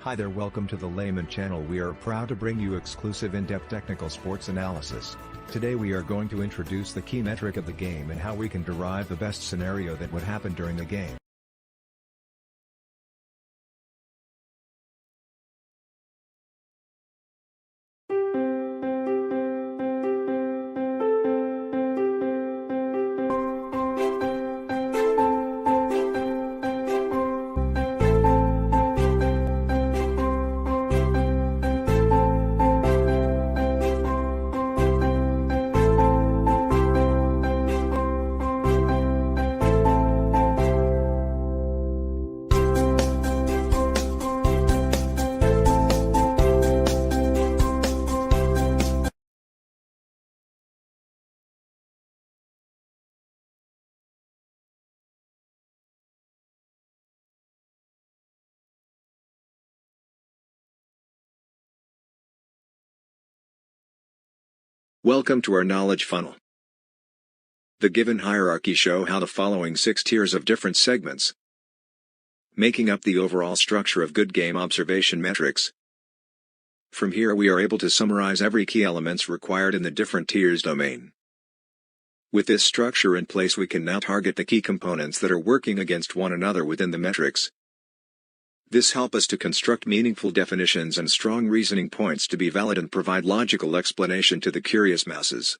Hi there, welcome to the Layman channel. We are proud to bring you exclusive in-depth technical sports analysis. Today we are going to introduce the key metric of the game and how we can derive the best scenario that would happen during the game. Welcome to our knowledge funnel. The given hierarchy show how the following 6 tiers of different segments, making up the overall structure of good game observation metrics. From here we are able to summarize every key elements required in the different tiers domain. With this structure in place we can now target the key components that are working against one another within the metrics. This helps us to construct meaningful definitions and strong reasoning points to be valid and provide logical explanation to the curious masses.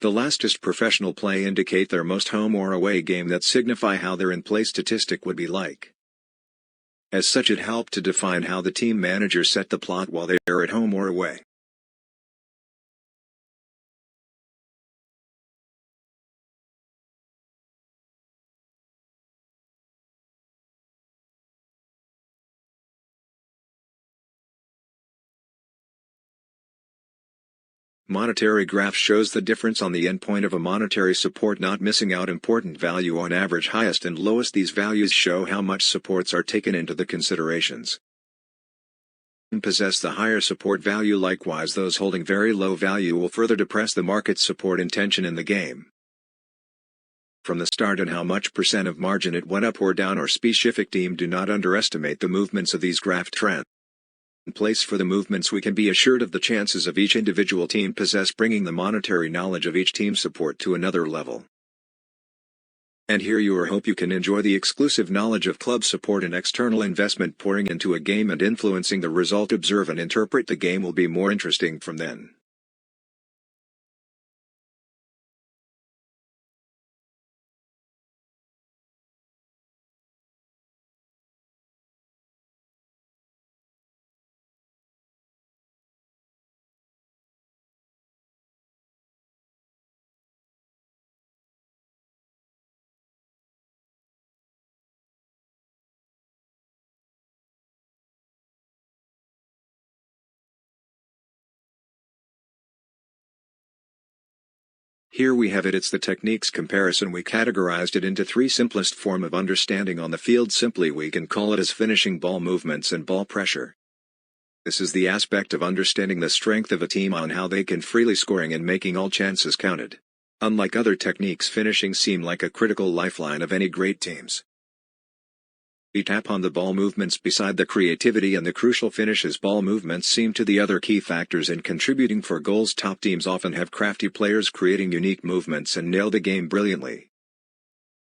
The lastest professional play indicate their most home or away game that signify how their in-play statistic would be like. As such it helped to define how the team manager set the plot while they are at home or away. Monetary graph shows the difference on the endpoint of a monetary support, not missing out important value on average highest and lowest. These values show how much supports are taken into the considerations. Possess the higher support value, likewise those holding very low value will further depress the market's support intention in the game. From the start and how much percent of margin it went up or down or specific team. Do not underestimate the movements of these graph trends. In place for the movements we can be assured of the chances of each individual team possess, bringing the monetary knowledge of each team support to another level. And here you hope you can enjoy the exclusive knowledge of club support and external investment pouring into a game and influencing the result. Observe and interpret the game will be more interesting from then. Here we have it. It's the techniques comparison. We categorized it into 3 simplest form of understanding on the field. Simply we can call it as finishing ball movements and ball pressure. This is the aspect of understanding the strength of a team on how they can freely scoring and making all chances counted. Unlike other techniques, finishing seem like a critical lifeline of any great teams. We tap on the ball movements beside the creativity and the crucial finishes. Ball movements seem to the other key factors in contributing for goals. Top teams often have crafty players creating unique movements and nail the game brilliantly.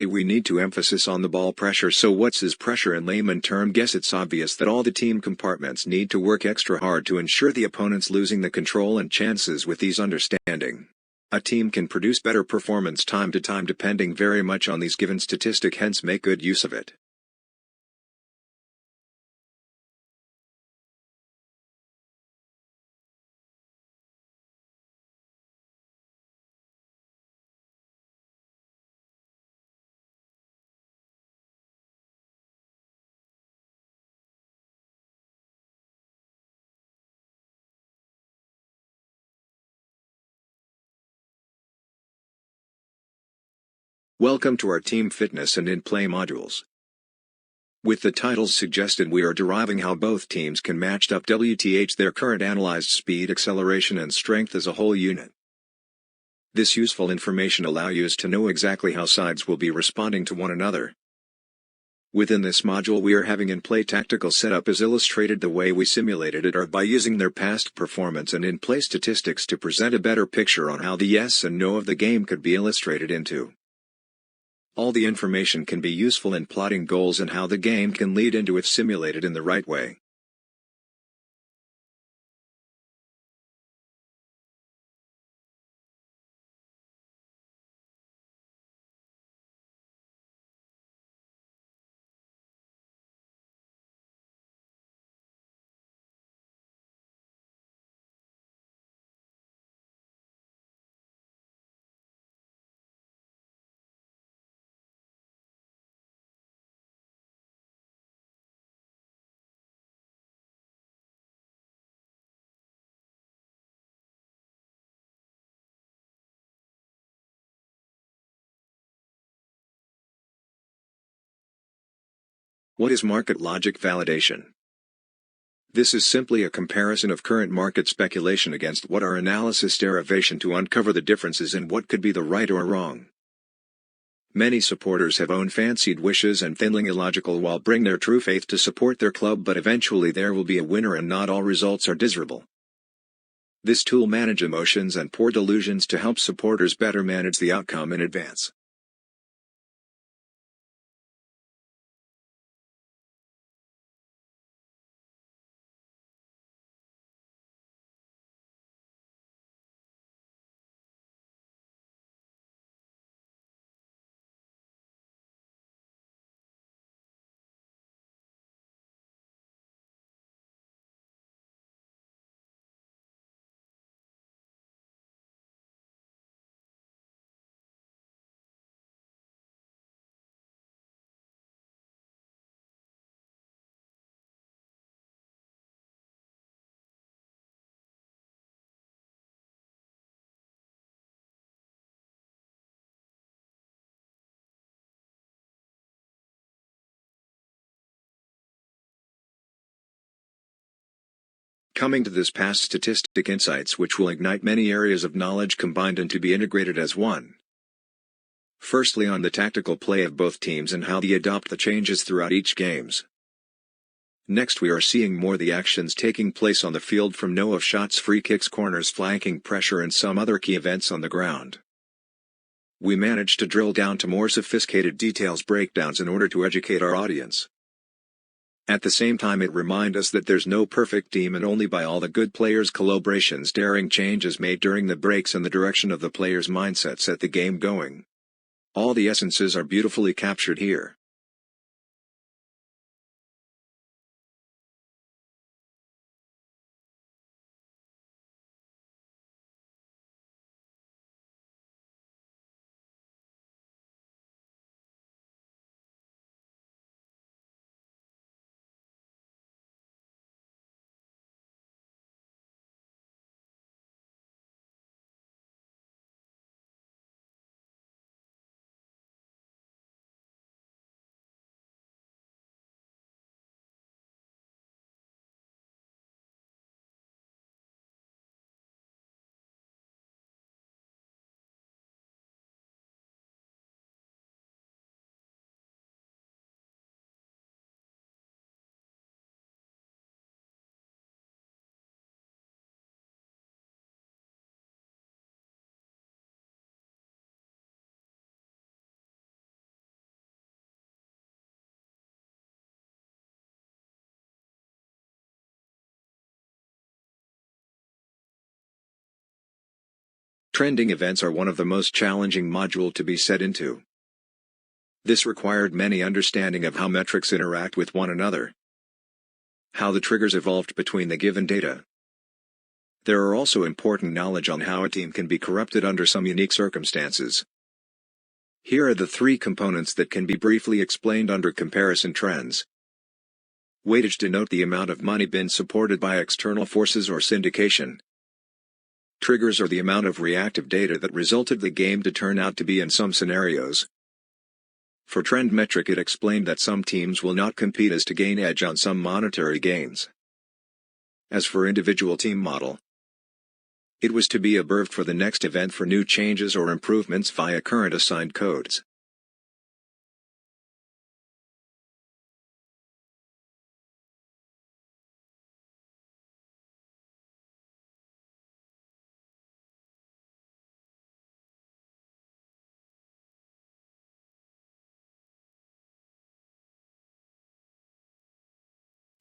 We need to emphasis on the ball pressure. So what's this pressure in layman term? Guess it's obvious that all the team compartments need to work extra hard to ensure the opponent's losing the control and chances. With these understanding, a team can produce better performance time to time depending very much on these given statistic, hence make good use of it. Welcome to our team fitness and in-play modules. With the titles suggested, we are deriving how both teams can match up their current analyzed speed, acceleration and strength as a whole unit. This useful information allows you to know exactly how sides will be responding to one another. Within this module we are having in-play tactical setup is illustrated the way we simulated it or by using their past performance and in-play statistics to present a better picture on how the yes and no of the game could be illustrated into. All the information can be useful in plotting goals and how the game can lead into if simulated in the right way. What is market logic validation? This is simply a comparison of current market speculation against what our analysis derivation to uncover the differences in what could be the right or wrong. Many supporters have own fancied wishes and thinly illogical while bring their true faith to support their club, but eventually there will be a winner and not all results are desirable. This tool manage emotions and poor delusions to help supporters better manage the outcome in advance. Coming to this past statistic insights which will ignite many areas of knowledge combined and to be integrated as one. Firstly, on the tactical play of both teams and how they adopt the changes throughout each games. Next we are seeing more the actions taking place on the field from no of shots, free kicks, corners, flanking pressure and some other key events on the ground. We managed to drill down to more sophisticated details breakdowns in order to educate our audience. At the same time it reminds us that there's no perfect team and only by all the good players' collaborations daring changes made during the breaks and the direction of the players' mindset set the game going. All the essences are beautifully captured here. Trending events are one of the most challenging modules to be set into. This required many understanding of how metrics interact with one another, how the triggers evolved between the given data. There are also important knowledge on how a team can be corrupted under some unique circumstances. Here are the three components that can be briefly explained under comparison trends. Weightage denote the amount of money been supported by external forces or syndication. Triggers are the amount of reactive data that resulted the game to turn out to be in some scenarios. For trend metric it explained that some teams will not compete as to gain edge on some monetary gains. As for individual team model, It was to be observed for the next event for new changes or improvements via current assigned codes.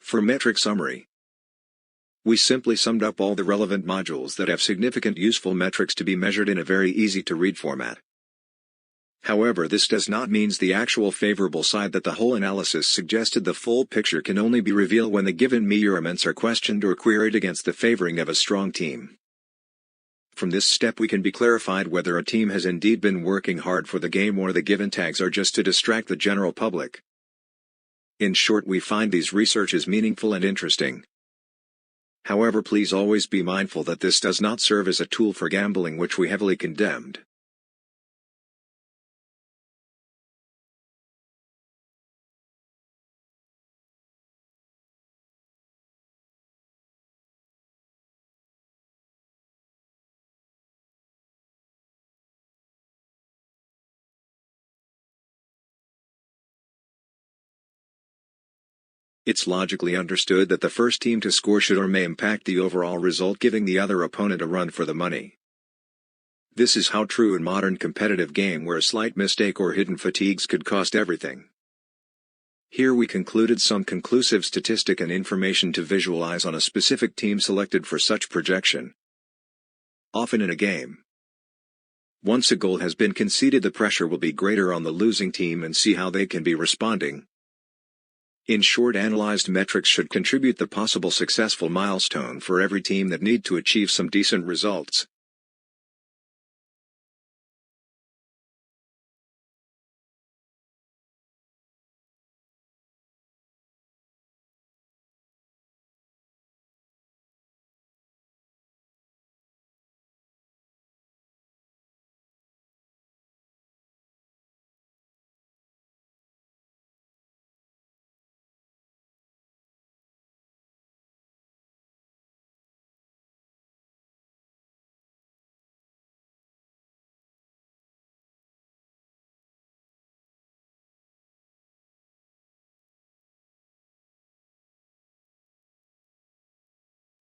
For metric summary, we simply summed up all the relevant modules that have significant useful metrics to be measured in a very easy-to-read format. However, this does not mean the actual favorable side that the whole analysis suggested. The full picture can only be revealed when the given measurements are questioned or queried against the favoring of a strong team. From this step we can be clarified whether a team has indeed been working hard for the game or the given tags are just to distract the general public. In short, we find these researches meaningful and interesting. However, please always be mindful that this does not serve as a tool for gambling, which we heavily condemned. It's logically understood that the first team to score should or may impact the overall result, giving the other opponent a run for the money. This is how true in modern competitive game, where a slight mistake or hidden fatigues could cost everything. Here we concluded some conclusive statistic and information to visualize on a specific team selected for such projection. Often in a game, once a goal has been conceded, the pressure will be greater on the losing team and see how they can be responding. In short, analyzed metrics should contribute the possible successful milestone for every team that need to achieve some decent results.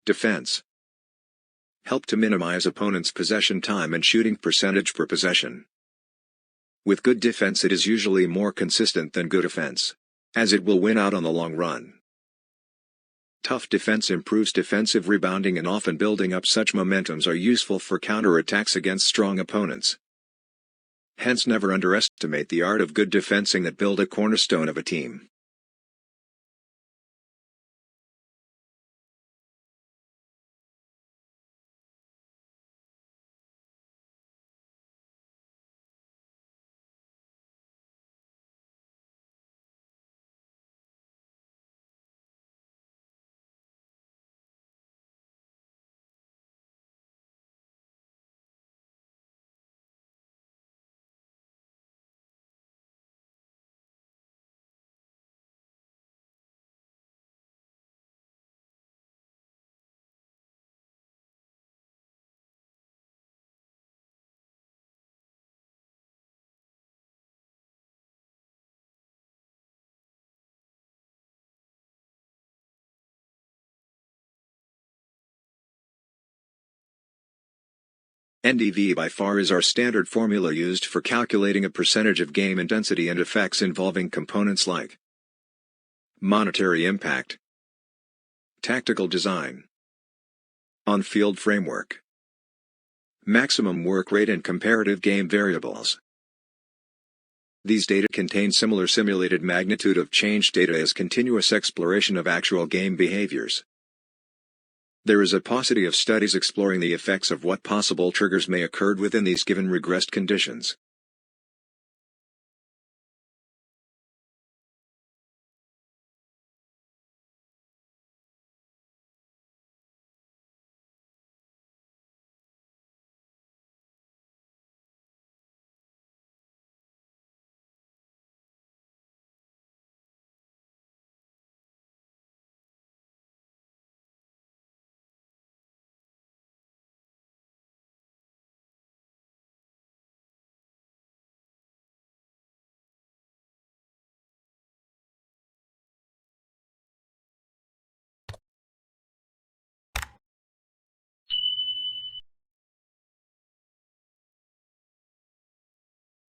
Defense. Help to minimize opponent's possession time and shooting percentage per possession. With good defense, it is usually more consistent than good offense, as it will win out on the long run. Tough defense improves defensive rebounding, and often building up such momentums are useful for counterattacks against strong opponents. Hence, never underestimate the art of good defensing that build a cornerstone of a team. NDV by far is our standard formula used for calculating a percentage of game intensity and effects involving components like monetary impact, tactical design, on-field framework, maximum work rate, and comparative game variables. These data contain similar simulated magnitude of change data as continuous exploration of actual game behaviors. There is a paucity of studies exploring the effects of what possible triggers may occur within these given regressed conditions.